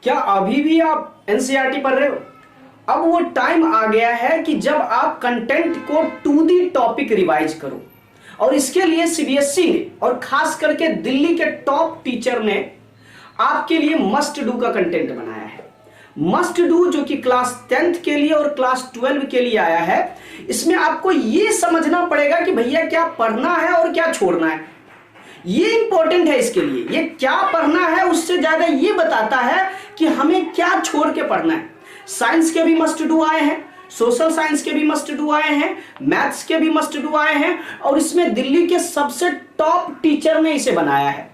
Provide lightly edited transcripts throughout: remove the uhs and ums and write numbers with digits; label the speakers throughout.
Speaker 1: क्या अभी भी आप एनसीईआरटी पढ़ रहे हो? अब वो टाइम आ गया है कि जब आप कंटेंट को टू दी टॉपिक रिवाइज करो, और इसके लिए सीबीएसई ने और खास करके दिल्ली के टॉप टीचर ने आपके लिए मस्ट डू का कंटेंट बनाया है। मस्ट डू जो कि क्लास 10th के लिए और क्लास 12 के लिए आया है। इसमें आपको यह समझना पड़ेगा कि भैया क्या पढ़ना है और क्या छोड़ना है। ये इंपॉर्टेंट है इसके लिए। ये क्या पढ़ना है उससे ज्यादा ये बताता है कि हमें क्या छोड़ के पढ़ना है। साइंस के भी मस्ट डू आए हैं, सोशल साइंस के भी मस्ट डू आए हैं, मैथ्स के भी मस्ट डू आए हैं, और इसमें दिल्ली के सबसे टॉप टीचर ने इसे बनाया है।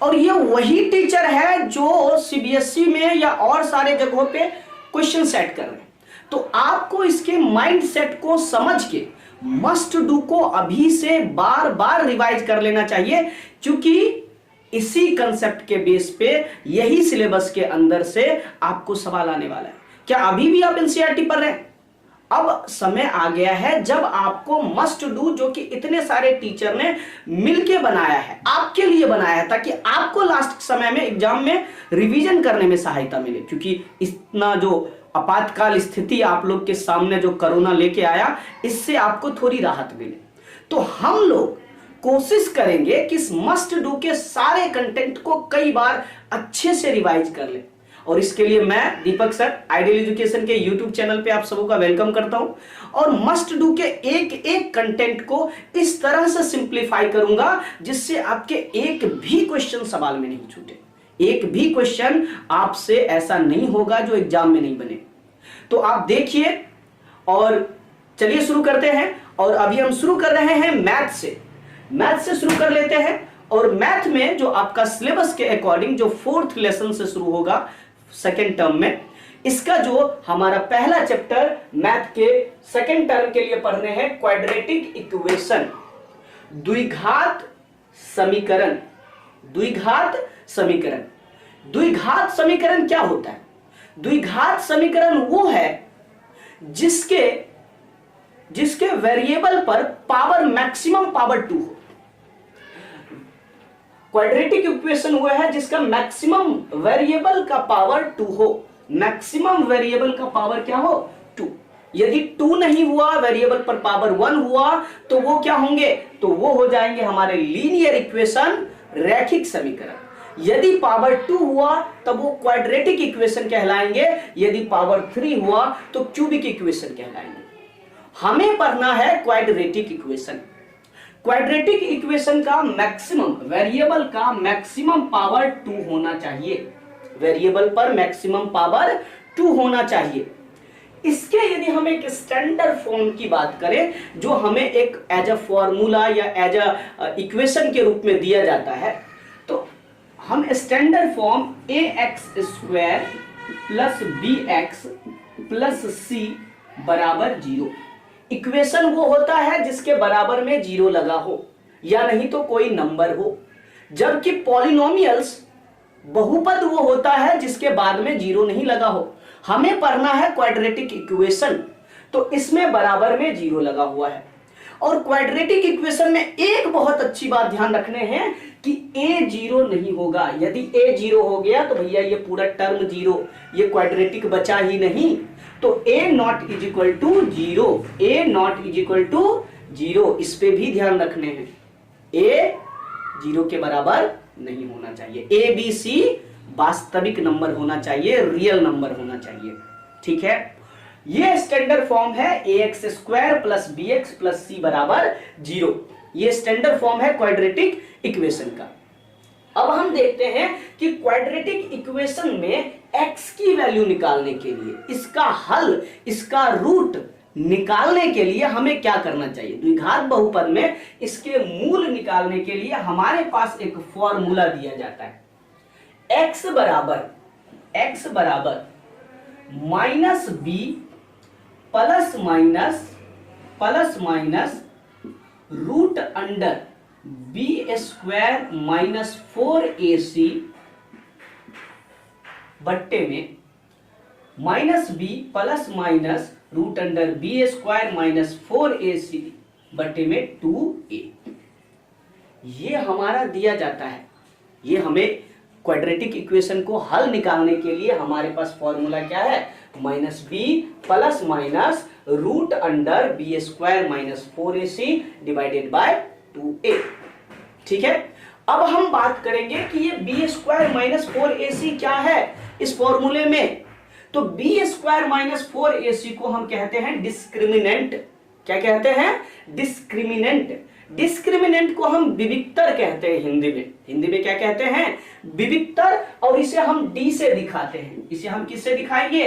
Speaker 1: और ये वही टीचर है जो सीबीएसई में या और सारे जगहों पे क्वेश्चन सेट कर रहे हैं। तो आपको इसके माइंड सेट को समझ के मस्ट डू को अभी से बार बार रिवाइज कर लेना चाहिए, क्योंकि इसी कंसेप्ट के बेस पे यही सिलेबस के अंदर से आपको सवाल आने वाला है। क्या अभी भी आप एनसीईआरटी पढ़ रहे हैं? अब समय आ गया है जब आपको मस्ट डू, जो कि इतने सारे टीचर ने मिलके बनाया है, आपके लिए बनाया है, ताकि आपको लास्ट समय में एग्जाम में रिवीजन करने में सहायता मिले। क्योंकि इतना जो आपातकाल स्थिति आप लोग के सामने जो कोरोना लेके आया, इससे आपको थोड़ी राहत मिले। तो हम लोग कोशिश करेंगे कि इस मस्ट डू के सारे कंटेंट को कई बार अच्छे से रिवाइज कर ले। और इसके लिए मैं दीपक सर आइडियल एजुकेशन के यूट्यूब चैनल पे आप सबों का वेलकम करता हूं, और मस्ट डू के एक एक कंटेंट को इस तरह से सिंप्लीफाई करूंगा जिससे आपके एक भी क्वेश्चन सवाल में नहीं छूटे। एक भी क्वेश्चन आपसे ऐसा नहीं होगा जो एग्जाम में नहीं बने। तो आप देखिए, और चलिए शुरू करते हैं। और अभी हम शुरू कर रहे हैं मैथ से शुरू कर लेते हैं। और मैथ में जो आपका सिलेबस के अकॉर्डिंग जो 4th लेसन से शुरू होगा सेकेंड टर्म में, इसका जो हमारा पहला चैप्टर मैथ के सेकेंड टर्म के लिए पढ़ने हैं क्वाड्रेटिक इक्वेशन, द्विघात समीकरण। द्विघात समीकरण, द्विघात समीकरण क्या होता है? द्विघात समीकरण वो है जिसके वेरिएबल पर पावर मैक्सिमम पावर 2 हो। क्वाड्रेटिक इक्वेशन वो है जिसका मैक्सिमम वेरिएबल का पावर 2 हो। मैक्सिमम वेरिएबल का पावर क्या हो? 2। यदि 2 नहीं हुआ, वेरिएबल पर पावर 1 हुआ, तो वो क्या होंगे? तो वो हो जाएंगे हमारे लीनियर इक्वेशन, रैखिक समीकरण। यदि पावर 2 हुआ तब वो क्वाड्रेटिक इक्वेशन कहलाएंगे। यदि पावर 3 हुआ तो क्यूबिक इक्वेशन कहलाएंगे। हमें पढ़ना है क्वाड्रेटिक इक्वेशन। क्वाड्रेटिक इक्वेशन का मैक्सिमम, वेरिएबल का मैक्सिमम पावर 2 होना चाहिए। वेरिएबल पर मैक्सिमम पावर 2 होना चाहिए। इसके यदि हम एक स्टैंडर्ड फॉर्म की बात करें, जो हमें एक एज अ फॉर्मूला या एज अ इक्वेशन के रूप में दिया जाता है, तो हम standard form ax² plus bx plus c बराबर 0। इक्वेशन वो होता है जिसके बराबर में 0 लगा हो, या नहीं तो कोई नंबर हो। जबकि पॉलिनोमियल्स, बहुपद वो होता है जिसके बाद में 0 नहीं लगा हो। हमें पढ़ना है क्वाड्रेटिक इक्वेशन, तो इसमें बराबर में 0 लगा हुआ है। और क्वाड्रेटिक इक्वेशन में एक बहुत अच्छी बात ध्यान रखने हैं कि a 0 नहीं होगा। यदि a 0 हो गया तो भैया ये पूरा टर्म 0, ये क्वाड्रेटिक बचा ही नहीं। तो a not is equal to 0, a not is equal to 0, इस पे भी ध्यान रखने हैं। a 0 के बराबर नहीं होना चाहिए। a b c वास्तविक नंबर होना चाहिए, रियल नंबर होना चाहिए। ठीक है, ये स्टैंडर्ड फॉर्म है ax² plus bx plus c बराबर 0। ये स्टैंडर्ड फॉर्म है क्वाड्रेटिक इक्वेशन का। अब हम देखते हैं कि क्वाड्रेटिक इक्वेशन में x की वैल्यू निकालने के लिए, इसका हल, इसका रूट निकालने के लिए हमें क्या करना चाहिए? द्विघात बहुपद में इसके मूल निकालने के लिए हमारे पास एक फॉर्मूला दिया जाता है। x बराबर minus b plus minus root under b² minus 4ac बट्टे में minus b plus minus root under b² minus 4ac बट्टे में 2a। ये हमारा दिया जाता है। ये हमें क्वाड्रेटिक इक्वेशन को हल निकालने के लिए हमारे पास फॉर्मूला क्या है, minus B plus minus root under B square minus 4ac divided by 2a। ठीक है, अब हम बात करेंगे कि ये बी स्क्वायर माइनस 4ac क्या है इस फॉर्मूले में। तो बी स्क्वायर माइनस 4ac को हम कहते हैं डिस्क्रिमिनेंट। क्या कहते हैं, डिस्क्रिमिनेंट। डिस्क्रिमिनेंट को हम विविक्तर कहते हैं हिंदी में। हिंदी में क्या कहते हैं, विविक्तर। और इसे हम डी से दिखाते हैं। इसे हम किससे दिखाएंगे,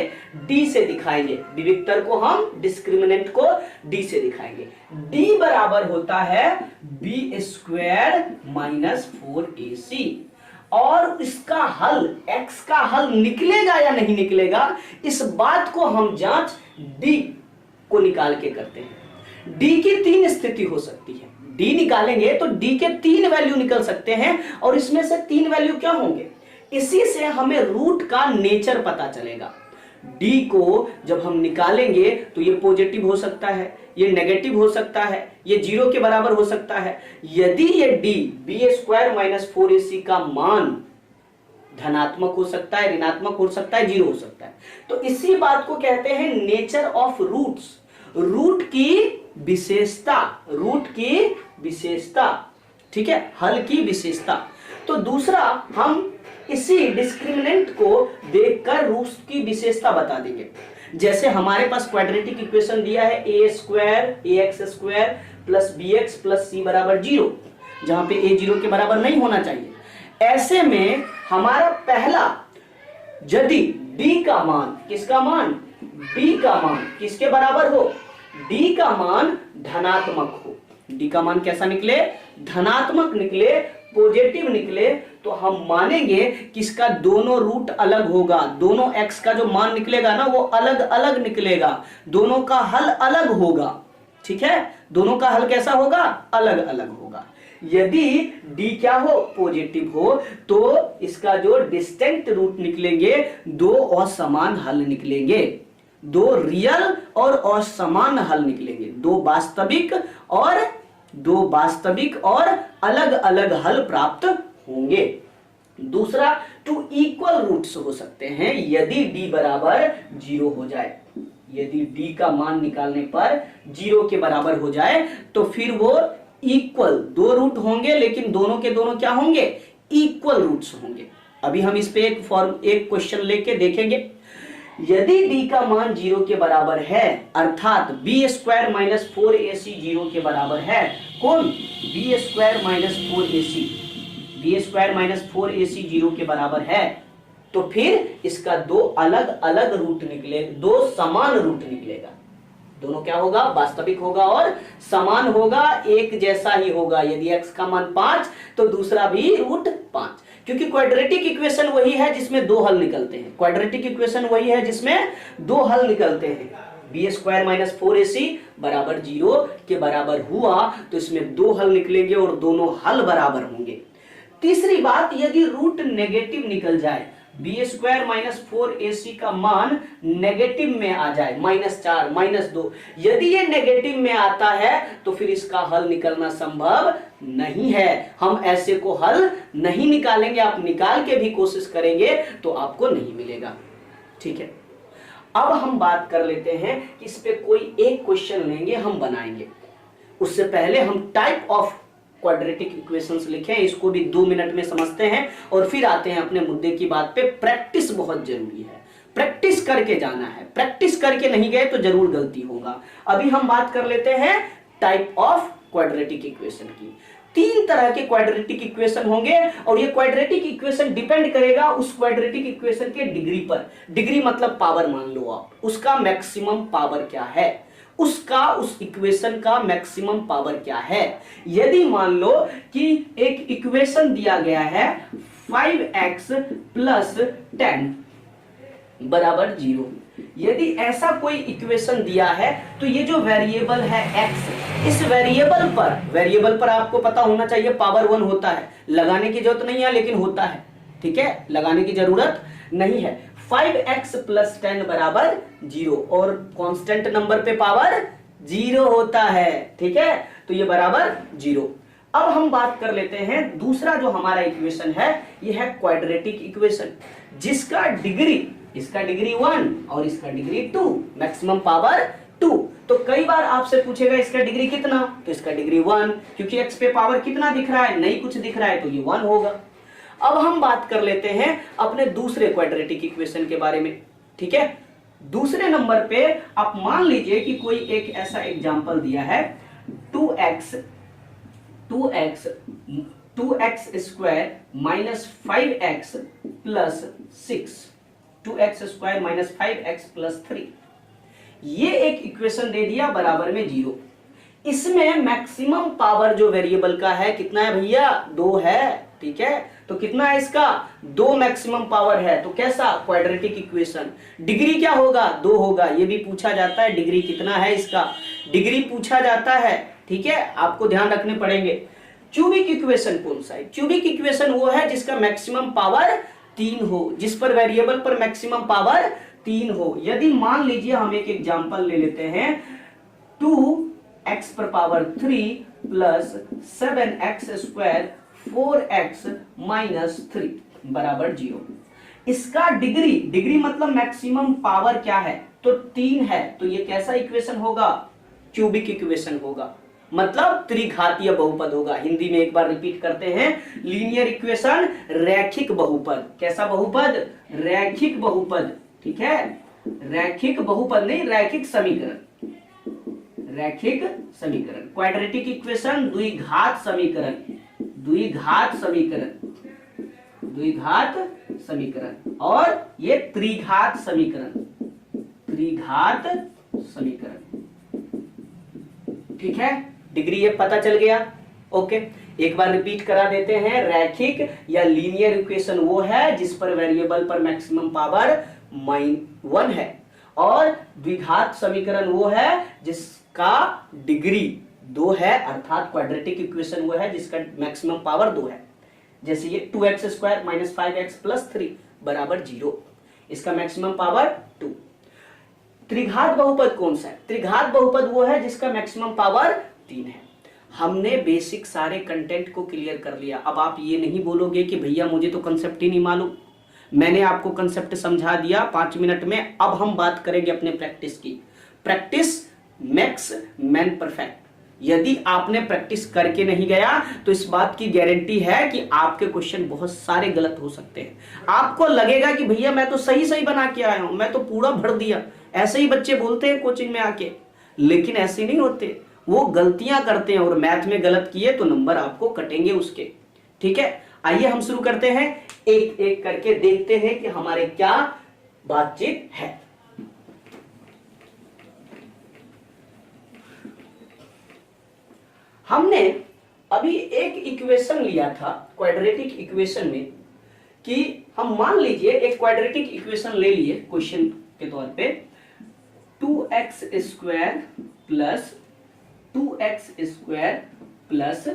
Speaker 1: डी से दिखाएंगे। विविक्तर को हम, डिस्क्रिमिनेंट को डी से दिखाएंगे। डी बराबर होता है बी स्क्वायर माइनस 4ac। और इसका हल, x का हल निकलेगा या नहीं निकलेगा, इस बात को हम जांच d को निकाल के करते हैं। d की 3 स्थिति हो सकती है। d निकालेंगे तो d के 3 वैल्यू निकल सकते हैं, और इसमें से 3 वैल्यू क्या होंगे, इसी से हमें रूट का नेचर पता चलेगा। d को जब हम निकालेंगे तो ये पॉजिटिव हो सकता है, ये नेगेटिव हो सकता है, ये 0 के बराबर हो सकता है। यदि ये d B square minus 4ac का मान धनात्मक हो सकता है, ऋणात्मक हो सकता है, 0 हो सकता है, तो इसी बात को कहते हैं नेचर ऑफ रूट्स, रूट की विशेषता, रूट की विशेषता। ठीक है, हल की विशेषता। तो दूसरा, हम इसी डिस्क्रिमिनेंट को देखकर रूट्स की विशेषता बता देंगे। जैसे हमारे पास क्वाड्रेटिक इक्वेशन दिया है a square a x square plus b x plus c बराबर 0, जहां पे ए 0 के बराबर नहीं होना चाहिए। ऐसे में हमारा पहला, यदि d का मान, किसका मान, d का मान किसके बराबर हो, d का मान धनात्मक हो। d का मान कैसा निकले, धनात्मक निकले, पॉजिटिव निकले, तो हम मानेंगे कि इसका दोनों रूट अलग होगा। दोनों x का जो मान निकलेगा ना, वो अलग अलग निकलेगा, दोनों का हल अलग होगा। ठीक है, दोनों का हल कैसा होगा, अलग अलग होगा। यदि d क्या हो, पॉजिटिव हो, तो इसका जो डिस्टिंक्ट रूट निकलेंगे, दो असमान हल निकलेंगे, दो रियल और असमान हल निकलेंगे, दो वास्तविक और अलग अलग हल प्राप्त होंगे। दूसरा, टू इक्वल रूट्स हो सकते हैं यदि d बराबर 0 हो जाए। यदि d का मान निकालने पर 0 के बराबर हो जाए तो फिर वो इक्वल, दो रूट होंगे लेकिन दोनों के दोनों क्या होंगे, इक्वल रूट्स होंगे। अभी हम इस पे एक क्वेश्चन लेके देखेंगे। यदि d का मान 0 के बराबर है, अर्थात बी स्क्वायर माइनस 4ac 0 के बराबर है, कौन, B square minus 4ac, B square minus 4ac 0 के बराबर है, तो फिर इसका दो अलग अलग रूट निकले, दो समान रूट निकलेगा। दोनों क्या होगा, वास्तविक होगा और समान होगा, एक जैसा ही होगा। यदि x का मान 5 तो दूसरा भी रूट 5, क्योंकि क्वाड्रेटिक इक्वेशन वही है जिसमें दो हल निकलते हैं। क्वाड्रेटिक इक्वेशन वही है जिसमें दो हल निकलते हैं। बी स्क्वायर माइनस 4ac बराबर 0 के बराबर हुआ तो इसमें दो हल निकलेंगे और दोनों हल बराबर होंगे। तीसरी बात, यदि रूट नेगेटिव निकल जाए, बी स्क्वायर माइनस 4ac का मान नेगेटिव में आ जाए, -4 -2, यदि ये नेगेटिव में आता है तो फिर इसका हल निकलना संभव नहीं है। हम ऐसे को हल नहीं निकालेंगे, आप निकाल के भी कोशिश करेंगे तो आपको नहीं मिलेगा। ठीक है, अब हम बात कर लेते हैं कि इस पे कोई एक क्वेश्चन लेंगे, हम बनाएंगे। उससे पहले हम टाइप ऑफ क्वाड्रेटिक इक्वेशंस लिखें, इसको भी 2 मिनट में समझते हैं और फिर आते हैं अपने मुद्दे की बात पे। प्रैक्टिस बहुत जरूरी है, प्रैक्टिस करके जाना है, प्रैक्टिस करके नहीं गए तो जरूर गलती होगा। अभी हम बात कर लेते हैं टाइप ऑफ क्वाड्रेटिक इक्वेशन की। 3 तरह के क्वाड्रेटिक इक्वेशन होंगे और ये क्वाड्रेटिक इक्वेशन डिपेंड करेगा उस क्वाड्रेटिक इक्वेशन के डिग्री पर। डिग्री मतलब पावर मान लो आप, उसका मैक्सिमम पावर क्या है, उस इक्वेशन का मैक्सिमम पावर क्या है। यदि मान लो कि एक इक्वेशन दिया गया है 5x प्लस 10 बराबर 0, यदि ऐसा कोई इक्वेशन दिया है तो ये जो वेरिएबल है x, इस वेरिएबल पर आपको पता होना चाहिए पावर 1 होता है, लगाने की जरूरत नहीं है लेकिन होता है। ठीक है, लगाने की जरूरत नहीं है। 5x प्लस 10 बराबर 0 और कांस्टेंट नंबर पे पावर 0 होता है। ठीक है, तो ये बराबर 0। अब हम बात कर लेते हैं दूसरा जो हमारा इक्वेशन है, यह है क्वाड्रेटिक इक्वेशन, जिसका डिग्री, इसका डिग्री 1 और इसका डिग्री 2, मैक्सिमम पावर 2। तो कई बार आपसे पूछेगा इसका डिग्री कितना, तो इसका डिग्री 1, क्योंकि x पे पावर कितना दिख रहा है, नहीं कुछ दिख रहा है, तो ये 1 होगा। अब हम बात कर लेते हैं अपने दूसरे क्वाड्रेटिक इक्वेशन के बारे में, ठीक है। दूसरे नंबर पे आप मान लीजिए कि कोई एक ऐसा एग्जांपल दिया है, 2x square minus 5x plus 6, 2x square minus 5x plus 3, ये एक इक्वेशन दे दिया बराबर में 0। इसमें मैक्सिमम पावर जो वेरिएबल का है कितना है भैया, 2 है, ठीक है। तो कितना है इसका, 2 मैक्सिमम पावर है। तो कैसा क्वाड्रेटिक इक्वेशन, डिग्री क्या होगा, 2 होगा। ये भी पूछा जाता है डिग्री कितना है इसका, डिग्री पूछा जाता है, ठीक है, आपको ध्यान रखने पड़ेंगे। क्यूबिक इक्वेशन कौन सा है, क्यूबिक इक्वेशन वो है जिसका मैक्सिमम पावर 3 हो, जिस पर वेरिएबल पर मैक्सिमम पावर 3 हो। यदि मान लीजिए हम एक एग्जांपल ले लेते हैं, 2x पर power 3 plus 7x square 4x minus 3 बराबर 0। इसका डिग्री, डिग्री मतलब मैक्सिमम पावर क्या है, तो 3 है। तो ये कैसा इक्वेशन होगा, क्यूबिक इक्वेशन होगा, मतलब त्रिघातीय बहुपद होगा। हिंदी में एक बार रिपीट करते हैं, लीनियर इक्वेशन, रैखिक बहुपद। कैसा बहुपद, रैखिक बहुपद, ठीक है, रैखिक बहुपद नहीं, रैखिक समीकरण, रैखिक समीकरण। क्वाड्रेटिक इक्वेशन द्विघात समीकरण, द्विघात समीकरण, द्विघात समीकरण, और ये त्रिघात समीकरण, त्रिघात समीकरण, ठीक है। डिग्री ये पता चल गया, ओके। एक बार रिपीट करा देते हैं, रैखिक या लीनियर इक्वेशन वो है जिस पर वेरिएबल पर मैक्सिमम पावर 1 है, और द्विघात समीकरण वो है जिसका डिग्री 2 है, अर्थात क्वाड्रेटिक इक्वेशन वो है जिसका मैक्सिमम पावर 2 है। जैसे ये 2x square minus 5x plus 3 बराबर 0, इसका मैक्सिमम पावर 2। त्रिघात बहुपद कौन सा है, त्रिघात बहुपद वो है जिसका मैक्सिमम पावर 3 है। हमने बेसिक सारे कंटेंट को क्लियर कर लिया। अब आप ये नहीं बोलोगे कि भैया मुझे तो कंसेप्ट ही नहीं मालूम, मैंने आपको कंसेप्ट समझा दिया 5 मिनट में। अब हम बात करेंगे अपने प्रैक्टिस की। Practice makes man perfect. यदि आपने प्रैक्टिस करके नहीं गया तो इस बात की गारंटी है कि आपके क्वेश्चन बहुत सारे गलत हो सकते हैं। आपको लगेगा कि भैया मैं तो सही सही बना के आया हूं, मैं तो पूरा भर दिया। ऐसे ही बच्चे बोलते हैं कोचिंग में आके, लेकिन ऐसे नहीं होते, वो गलतियां करते हैं, और मैथ में गलत किए तो नंबर आपको कटेंगे उसके, ठीक है। आइए हम शुरू करते हैं, एक एक करके देखते हैं कि हमारे क्या बातचीत है। हमने अभी एक इक्वेशन लिया था क्वाड्रेटिक इक्वेशन में, कि हम मान लीजिए एक क्वाड्रेटिक इक्वेशन ले लिए क्वेश्चन के तौर पे, 2x square plus 2x square plus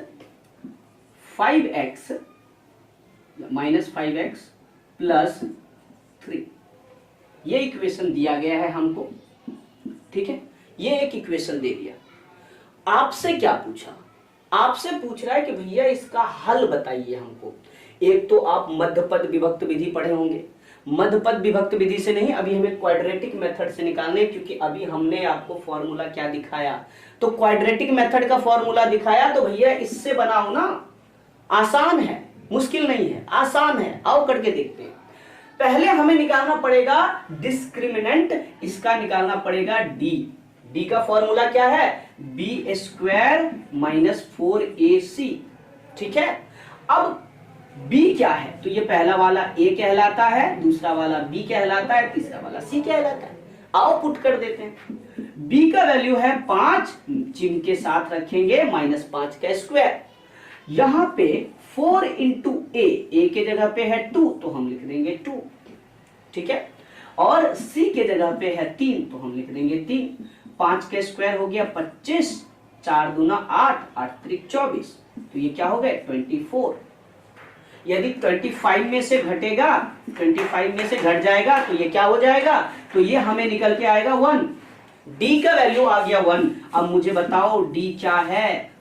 Speaker 1: 5x minus 5x plus 3, ये इक्वेशन दिया गया है हमको, ठीक है। ये एक इक्वेशन दे दिया। आपसे क्या पूछा, आपसे पूछ रहा है कि भैया इसका हल बताइए हमको। एक तो आप मध्यपद विभक्त विधि पढ़े होंगे, मध्यपद विभक्त विधि से नहीं, अभी हमें क्वाड्रेटिक मेथड से निकालने, क्योंकि अभी हमने आपको फॉर्मूला क्या दिखाया, तो क्वाड्रेटिक मेथड का फॉर्मूला दिखाया, तो भैया इससे बनाओ ना, आसान है, मुश्किल नहीं है, आसान है। आओ करके देखते हैं। पहले हमें निकालना पड़ेगा डिस्क्रिमिनेंट, इसका निकालना पड़ेगा डी। डी का फॉर्मूला क्या है, बी स्क्वायर माइनस 4ac, ठीक है। अब b क्या है, तो ये पहला वाला a कहलाता है, दूसरा वाला b कहलाता है, तीसरा वाला c कहलाता है। आओ पुट कर देते हैं। b का वैल्यू है 5, चिन्ह के साथ रखेंगे -5 का स्क्वायर। यहां पे 4 इंटू a के जगह पे है 2, तो हम लिख देंगे 2, ठीक है। और c के जगह पे है 3, तो हम लिख देंगे 3। 5 का स्क्वायर हो गया 25, 4 दूना 8, 8 त्रिक 24, तो ये क्या हो गया 24। यदि 25 में से घटेगा, 25 में से घट जाएगा, तो ये क्या हो जाएगा, तो ये हमें निकल के आएगा 1। डी का वैल्यू आ गया 1। अब मुझे बताओ डी क्या है,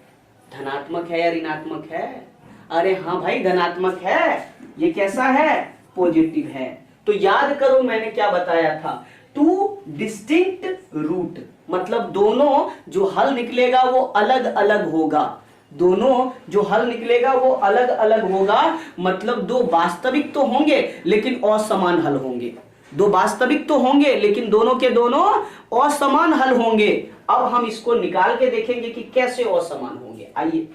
Speaker 1: धनात्मक है या ऋणात्मक है? अरे हाँ भाई धनात्मक है। ये कैसा है? पॉजिटिव है। तो याद करो मैंने क्या बताया था, टू डिस्टिंक्ट रूट, मतलब दोनों जो हल निकलेगा वो अलग अलग होगा। दोनों जो हल निकलेगा वो अलग अलग होगा, मतलब दो वास्तविक तो होंगे लेकिन असमान हल होंगे। दो वास्तविक तो होंगे लेकिन दोनों के दोनों असमान हल होंगे। अब हम इसको निकाल के देखेंगे कि कैसे असमान होंगे। आइए,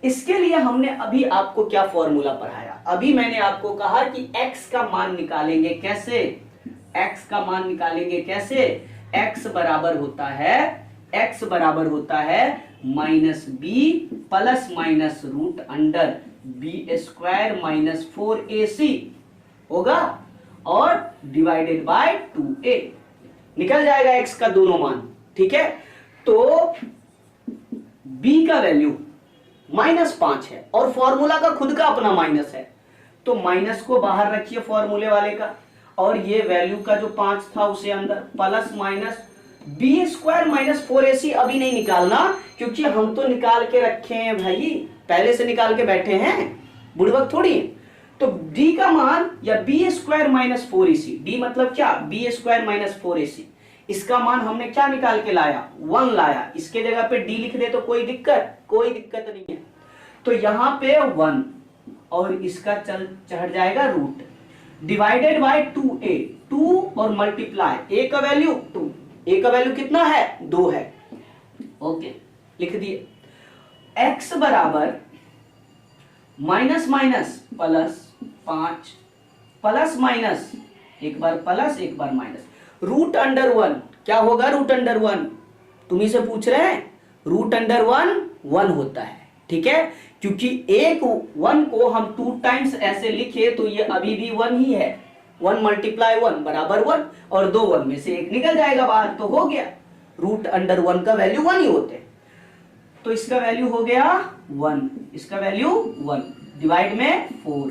Speaker 1: इसके लिए हमने अभी आपको क्या फॉर्मूला पढ़ाया? अभी मैंने आपको कहा कि x का मान निकालेंगे कैसे? x का मान निकालेंगे कैसे? x बराबर होता है minus B plus minus root under B square minus 4ac होगा और डिवाइडेड बाय 2a। निकल जाएगा x का दोनों मान, ठीक है। तो b का वैल्यू -5 है और फॉर्मूला का खुद का अपना माइनस है, तो माइनस को बाहर रखिए फॉर्मूले वाले का, और ये वैल्यू का जो 5 था उसे अंदर, plus minus B square minus 4ac अभी नहीं निकालना, क्योंकि हम तो निकाल के रखे हैं भाई, पहले से निकाल के बैठे हैं, बुड़बक थोड़ी है। तो d का मान या B square minus 4ac, d मतलब क्या? बी स्क्वायर माइनस 4ac, इसका मान हमने क्या निकाल के लाया? 1 लाया। इसके जगह पे d लिख दे तो कोई दिक्कत नहीं है। तो यहां पे 1 और इसका चढ़ जाएगा रूट, डिवाइडेड बाय 2a, 2 और मल्टीप्लाई a का वैल्यू 2, a का वैल्यू कितना है? 2 है। ओके, लिख दिए। x बराबर minus minus plus 5 plus minus, एक बार प्लस एक बार माइनस, रूट अंडर 1। क्या होगा रूट अंडर 1? तुम्ही से पूछ रहे हैं। रूट अंडर 1 होता है, ठीक है, क्योंकि एक 1 को हम 2 टाइम्स ऐसे लिखे तो ये अभी भी 1 ही है। 1 मल्टीप्लाई 1 बराबर 1, और 2 1 में से एक निकल जाएगा बाहर, तो हो गया। रूट अंडर 1 का वैल्यू 1 ही होते हैं, तो इसका वैल्यू हो गया 1, इसका वैल्यू 1, डिवाइड में 4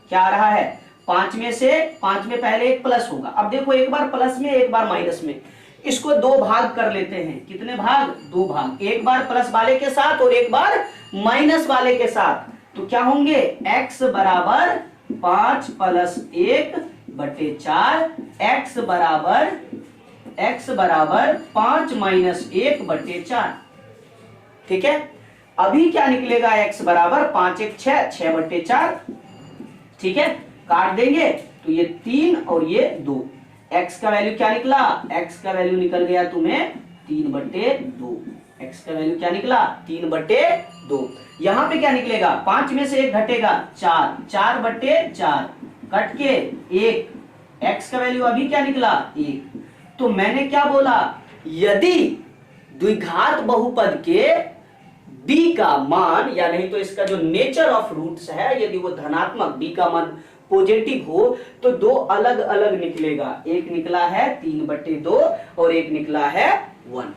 Speaker 1: क्या आ रहा है? 5 में पहले एक प्लस होगा। अब देखो, एक बार प्लस में एक बार माइनस में, इसको 2 भाग कर लेते हैं। कितने भाग? 2 भाग, एक बार प्लस वाले के साथ और एक बार माइनस वाले के साथ। तो क्या होंगे? x बराबर 5 प्लस 1 बटे 4, x बराबर 5 माइनस 1 बटे 4, ठीक है। अभी क्या निकलेगा? x बराबर 5 1 6, 6 बटे 4, ठीक है। काट देंगे तो ये 3 और ये 2, x का वैल्यू क्या निकला? x का वैल्यू निकल गया तुम्हें 3/2। x का वैल्यू क्या निकला? 3/2। यहां पे क्या निकलेगा? 5 में से 1 घटेगा 4, 4/4 कट के 1, x का वैल्यू अभी क्या निकला? 1। तो मैंने क्या बोला? यदि द्विघात बहुपद के d का मान, या नहीं तो इसका जो नेचर ऑफ रूट्स है, यदि वो धनात्मक, d का मान पॉजिटिव हो, तो 2 अलग अलग निकलेगा। एक निकला है 3/2 और एक निकला है 1,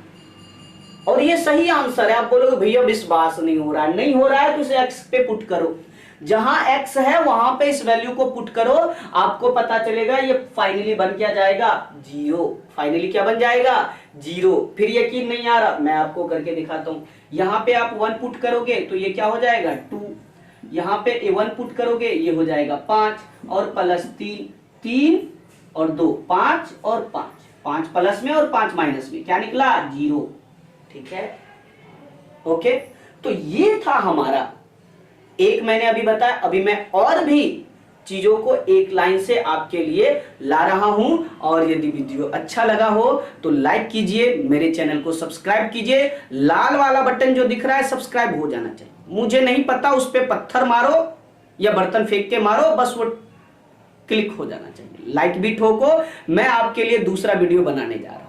Speaker 1: और ये सही आंसर है। आप बोलोगे भैया विश्वास नहीं हो रहा है। नहीं हो रहा है तो इसे x पे पुट करो, जहां x है वहां पे इस वैल्यू को पुट करो, आपको पता चलेगा ये फाइनली बन क्या जाएगा? 0। फाइनली क्या बन जाएगा? 0। फिर यकीन नहीं आ रहा, मैं आपको करके दिखाता हूं। यहां पे आप 1 पुट करोगे तो ये क्या हो जाएगा? 2। यहां पे 1 पुट करोगे ये हो जाएगा 5 और प्लस 3 और 2, 5 और 5 प्लस में और 5 माइनस में, क्या निकला? 0, ठीक है। ओके, तो ये था हमारा एक, मैंने अभी बताया। अभी मैं और भी चीजों को एक लाइन से आपके लिए ला रहा हूं, और यदि वीडियो अच्छा लगा हो तो लाइक कीजिए, मेरे चैनल को सब्सक्राइब कीजिए। लाल वाला बटन जो दिख रहा है सब्सक्राइब हो जाना चाहिए। मुझे नहीं पता उस पर पत्थर मारो या बर्तन फेंक के मारो, बस वो क्लिक हो जाना चाहिए। लाइक भी ठोको, मैं आपके लिए दूसरा वीडियो बनाने जा रहा हूं।